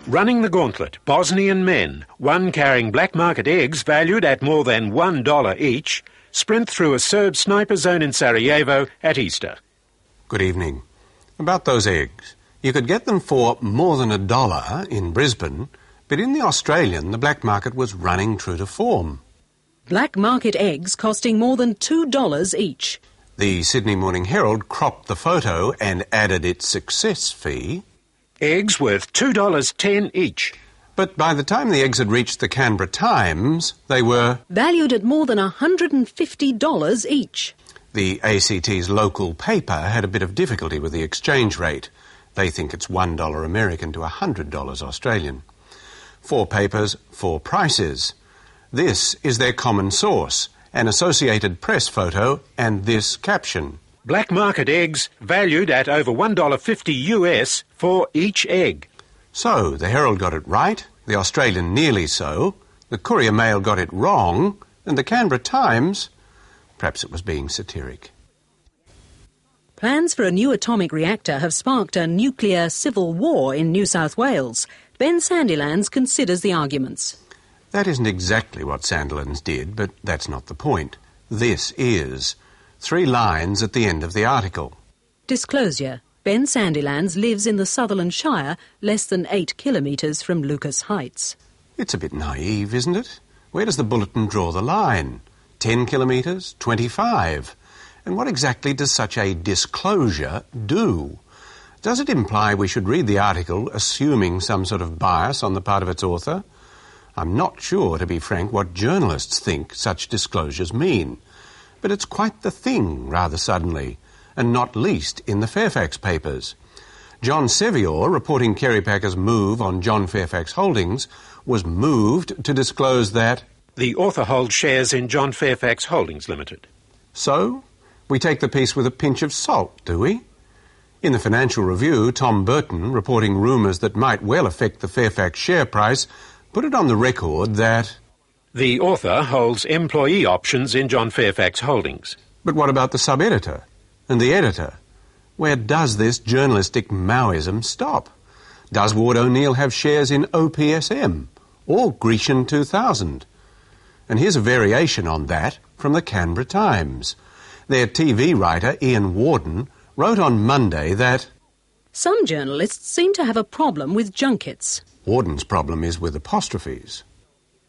Running the gauntlet, Bosnian men, one carrying black market eggs valued at more than $1 each, sprint through a Serb sniper zone in Sarajevo at Easter. Good evening. About those eggs. You could get them for more than $1 in Brisbane, but in the Australian, the black market was running true to form. Black market eggs costing more than $2 each. The Sydney Morning Herald cropped the photo and added its success fee. Eggs worth $2.10 each. But by the time the eggs had reached the Canberra Times, they were valued at more than $150 each. The ACT's local paper had a bit of difficulty with the exchange rate. They think it's $1 American to $100 Australian. 4 papers, 4 prices. This is their common source, an Associated Press photo and this caption. Black market eggs valued at over $1.50 US for each egg. So, the Herald got it right, the Australian nearly so, the Courier Mail got it wrong, and the Canberra Times, perhaps it was being satiric. Plans for a new atomic reactor have sparked a nuclear civil war in New South Wales. Ben Sandilands considers the arguments. That isn't exactly what Sandilands did, but that's not the point. This is 3 lines at the end of the article. Disclosure. Ben Sandilands lives in the Sutherland Shire, less than 8 kilometres from Lucas Heights. It's a bit naive, isn't it? Where does the bulletin draw the line? 10 kilometres? 25? And what exactly does such a disclosure do? Does it imply we should read the article assuming some sort of bias on the part of its author? I'm not sure, to be frank, what journalists think such disclosures mean. But it's quite the thing, rather suddenly, and not least in the Fairfax papers. John Sevior, reporting Kerry Packer's move on John Fairfax Holdings, was moved to disclose that the author holds shares in John Fairfax Holdings Limited. So, we take the piece with a pinch of salt, do we? In the Financial Review, Tom Burton, reporting rumours that might well affect the Fairfax share price, put it on the record that the author holds employee options in John Fairfax Holdings. But what about the sub-editor and the editor? Where does this journalistic Maoism stop? Does Ward O'Neill have shares in OPSM or Grecian 2000? And here's a variation on that from the Canberra Times. Their TV writer, Ian Warden, wrote on Monday that some journalists seem to have a problem with junkets. Warden's problem is with apostrophes.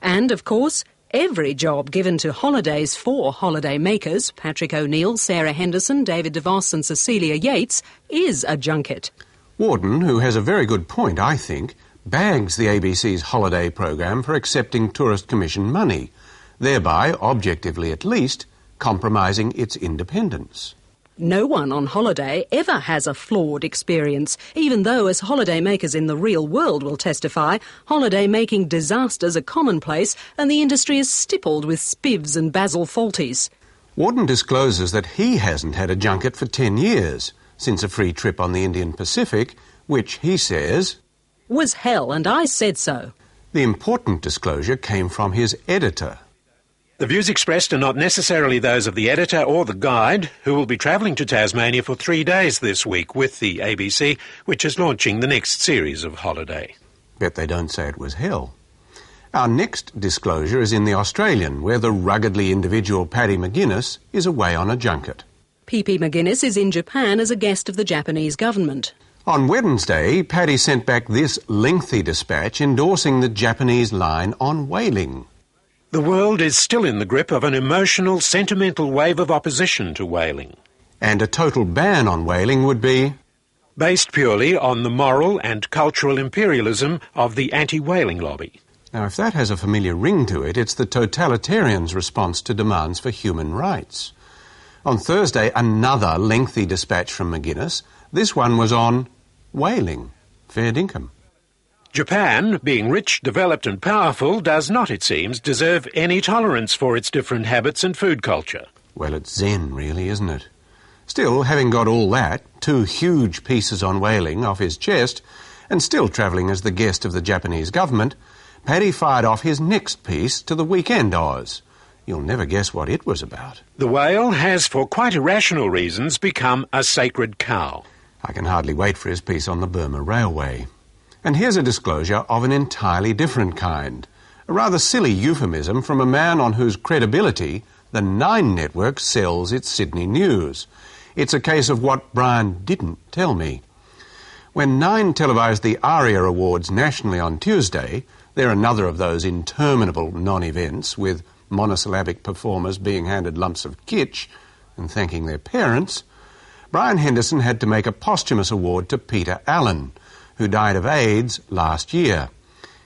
And, of course, every job given to holidays for holiday makers, Patrick O'Neill, Sarah Henderson, David DeVos and Cecilia Yates, is a junket. Warden, who has a very good point, I think, bags the ABC's holiday programme for accepting Tourist Commission money, thereby, objectively at least, compromising its independence. No one on holiday ever has a flawed experience, even though, as holidaymakers in the real world will testify, holiday-making disasters are commonplace and the industry is stippled with spivs and basil faulties. Warden discloses that he hasn't had a junket for 10 years, since a free trip on the Indian Pacific, which, he says, was hell, and I said so. The important disclosure came from his editor. The views expressed are not necessarily those of the editor or the guide, who will be travelling to Tasmania for 3 days this week with the ABC, which is launching the next series of Holiday. Bet they don't say it was hell. Our next disclosure is in the Australian, where the ruggedly individual Paddy McGuinness is away on a junket. PP McGuinness is in Japan as a guest of the Japanese government. On Wednesday, Paddy sent back this lengthy dispatch endorsing the Japanese line on whaling. The world is still in the grip of an emotional, sentimental wave of opposition to whaling. And a total ban on whaling would be based purely on the moral and cultural imperialism of the anti-whaling lobby. Now, if that has a familiar ring to it, it's the totalitarians' response to demands for human rights. On Thursday, another lengthy dispatch from McGuinness. This one was on whaling. Fair dinkum. Japan, being rich, developed and powerful, does not, it seems, deserve any tolerance for its different habits and food culture. Well, it's Zen, really, isn't it? Still, having got all that, 2 huge pieces on whaling off his chest, and still travelling as the guest of the Japanese government, Paddy fired off his next piece to the Weekend Oz. You'll never guess what it was about. The whale has, for quite irrational reasons, become a sacred cow. I can hardly wait for his piece on the Burma Railway. And here's a disclosure of an entirely different kind. A rather silly euphemism from a man on whose credibility the Nine Network sells its Sydney news. It's a case of what Brian didn't tell me. When Nine televised the ARIA Awards nationally on Tuesday, they're another of those interminable non-events with monosyllabic performers being handed lumps of kitsch and thanking their parents, Brian Henderson had to make a posthumous award to Peter Allen, who died of AIDS last year.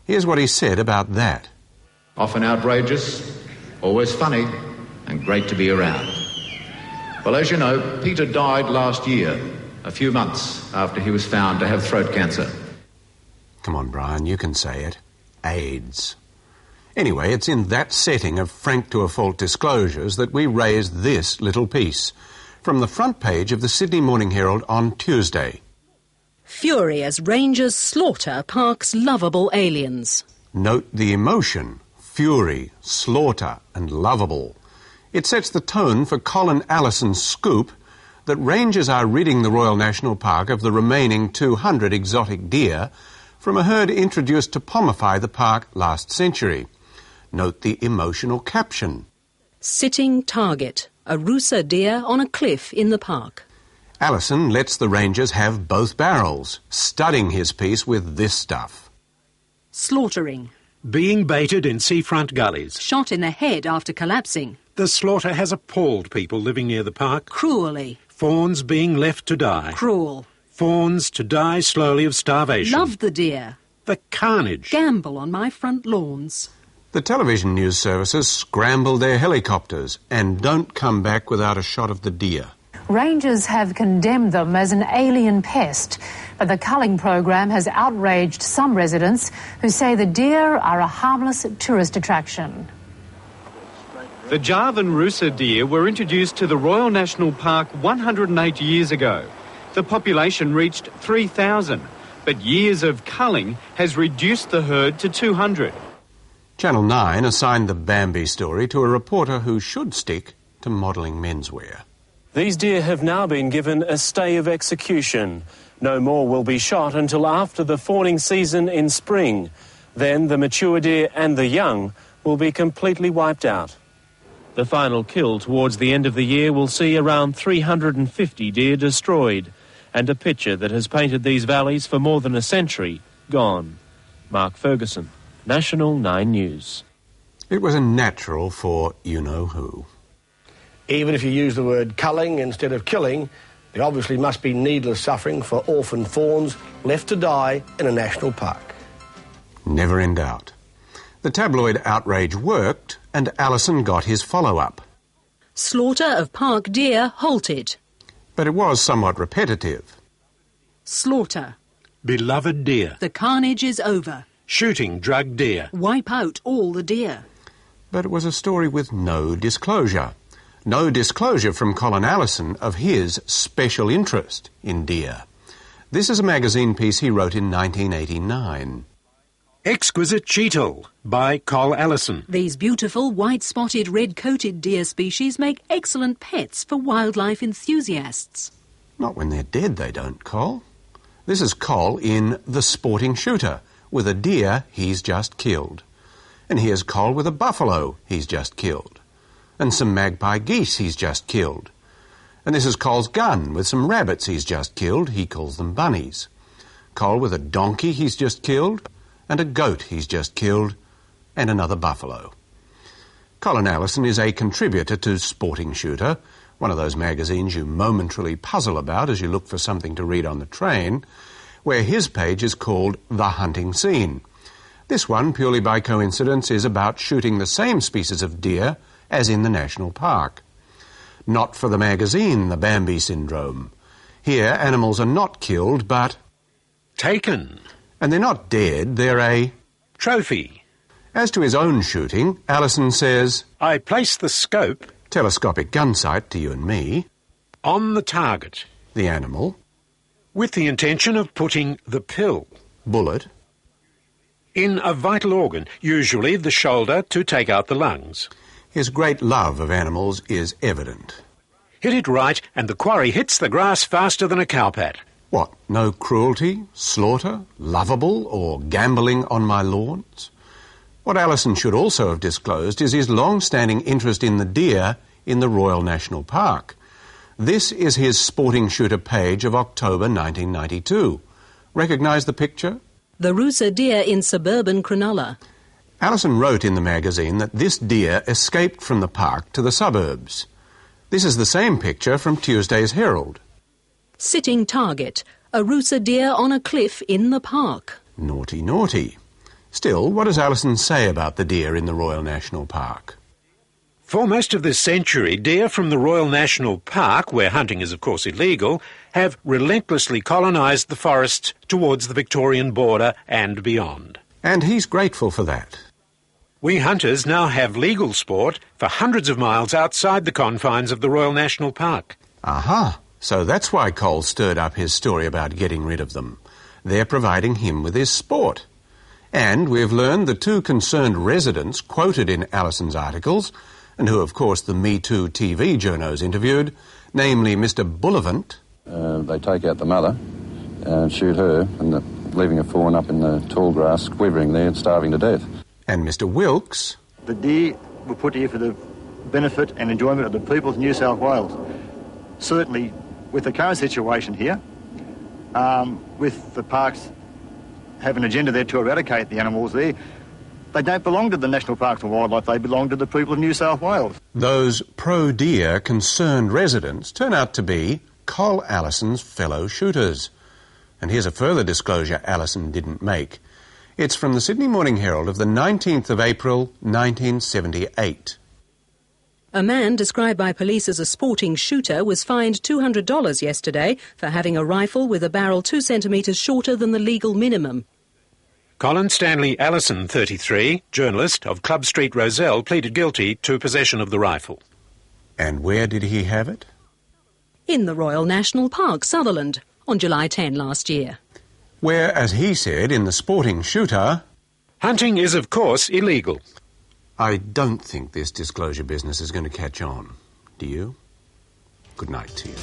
Here's what he said about that. Often outrageous, always funny, and great to be around. Well, as you know, Peter died last year, a few months after he was found to have throat cancer. Come on, Brian, you can say it. AIDS. Anyway, it's in that setting of frank-to-a-fault disclosures that we raised this little piece from the front page of the Sydney Morning Herald on Tuesday. Fury as rangers slaughter park's lovable aliens. Note the emotion, fury, slaughter and lovable. It sets the tone for Col Allison's scoop that rangers are ridding the Royal National Park of the remaining 200 exotic deer from a herd introduced to pomify the park last century. Note the emotional caption. Sitting target, a Rusa deer on a cliff in the park. Allison lets the rangers have both barrels, studding his piece with this stuff. Slaughtering. Being baited in seafront gullies. Shot in the head after collapsing. The slaughter has appalled people living near the park. Cruelly. Fawns being left to die. Cruel. Fawns to die slowly of starvation. Love the deer. The carnage. Gamble on my front lawns. The television news services scramble their helicopters and don't come back without a shot of the deer. Rangers have condemned them as an alien pest, but the culling program has outraged some residents who say the deer are a harmless tourist attraction. The Javan Rusa deer were introduced to the Royal National Park 108 years ago. The population reached 3,000, but years of culling has reduced the herd to 200. Channel 9 assigned the Bambi story to a reporter who should stick to modelling menswear. These deer have now been given a stay of execution. No more will be shot until after the fawning season in spring. Then the mature deer and the young will be completely wiped out. The final kill towards the end of the year will see around 350 deer destroyed, and a picture that has painted these valleys for more than a century gone. Mark Ferguson, National 9 News. It was a natural for you-know-who. Even if you use the word culling instead of killing, there obviously must be needless suffering for orphan fawns left to die in a national park. Never in doubt. The tabloid outrage worked, and Allison got his follow-up. Slaughter of park deer halted. But it was somewhat repetitive. Slaughter. Beloved deer. The carnage is over. Shooting drug deer. Wipe out all the deer. But it was a story with no disclosure. No disclosure from Col Allison of his special interest in deer. This is a magazine piece he wrote in 1989. Exquisite Cheetle by Col Allison. These beautiful white-spotted, red-coated deer species make excellent pets for wildlife enthusiasts. Not when they're dead, they don't, Col. This is Col in The Sporting Shooter, with a deer he's just killed. And here's Col with a buffalo he's just killed. And some magpie geese he's just killed. And this is Col's gun with some rabbits he's just killed. He calls them bunnies. Col with a donkey he's just killed, and a goat he's just killed, and another buffalo. Col Allison is a contributor to Sporting Shooter, one of those magazines you momentarily puzzle about as you look for something to read on the train, where his page is called The Hunting Scene. This one, purely by coincidence, is about shooting the same species of deer as in the national park. Not for the magazine, the Bambi syndrome. Here, animals are not killed, but taken. And they're not dead, they're a trophy. As to his own shooting, Allison says, I place the scope, telescopic gun sight to you and me, on the target, the animal, with the intention of putting the pill, bullet, in a vital organ, usually the shoulder, to take out the lungs. His great love of animals is evident. Hit it right, and the quarry hits the grass faster than a cowpat. What, no cruelty, slaughter, lovable or gambling on my lawns? What Allison should also have disclosed is his long-standing interest in the deer in the Royal National Park. This is his sporting shooter page of October 1992. Recognise the picture? The Rusa deer in suburban Cronulla. Allison wrote in the magazine that this deer escaped from the park to the suburbs. This is the same picture from Tuesday's Herald. Sitting target. A Rusa deer on a cliff in the park. Naughty, naughty. Still, what does Allison say about the deer in the Royal National Park? For most of this century, deer from the Royal National Park, where hunting is of course illegal, have relentlessly colonised the forests towards the Victorian border and beyond. And he's grateful for that. We hunters now have legal sport for hundreds of miles outside the confines of the Royal National Park. Aha! So that's why Col stirred up his story about getting rid of them. They're providing him with his sport. And we've learned the two concerned residents quoted in Allison's articles, and who, of course, the Me Too TV journos interviewed, namely Mr Bullivant. They take out the mother and shoot her, and leaving a fawn up in the tall grass, quivering there and starving to death. And Mr Wilkes. The deer were put here for the benefit and enjoyment of the people of New South Wales. Certainly, with the current situation here, with the parks have an agenda there to eradicate the animals there, they don't belong to the National Parks and Wildlife, they belong to the people of New South Wales. Those pro-deer concerned residents turn out to be Col Allison's fellow shooters. And here's a further disclosure Allison didn't make. It's from the Sydney Morning Herald of the 19th of April, 1978. A man described by police as a sporting shooter was fined $200 yesterday for having a rifle with a barrel 2 centimetres shorter than the legal minimum. Colin Stanley Allison, 33, journalist of Club Street, Rozelle, pleaded guilty to possession of the rifle. And where did he have it? In the Royal National Park, Sutherland, on July 10 last year. Where, as he said in the sporting shooter, hunting is, of course, illegal. I don't think this disclosure business is going to catch on. Do you? Good night to you.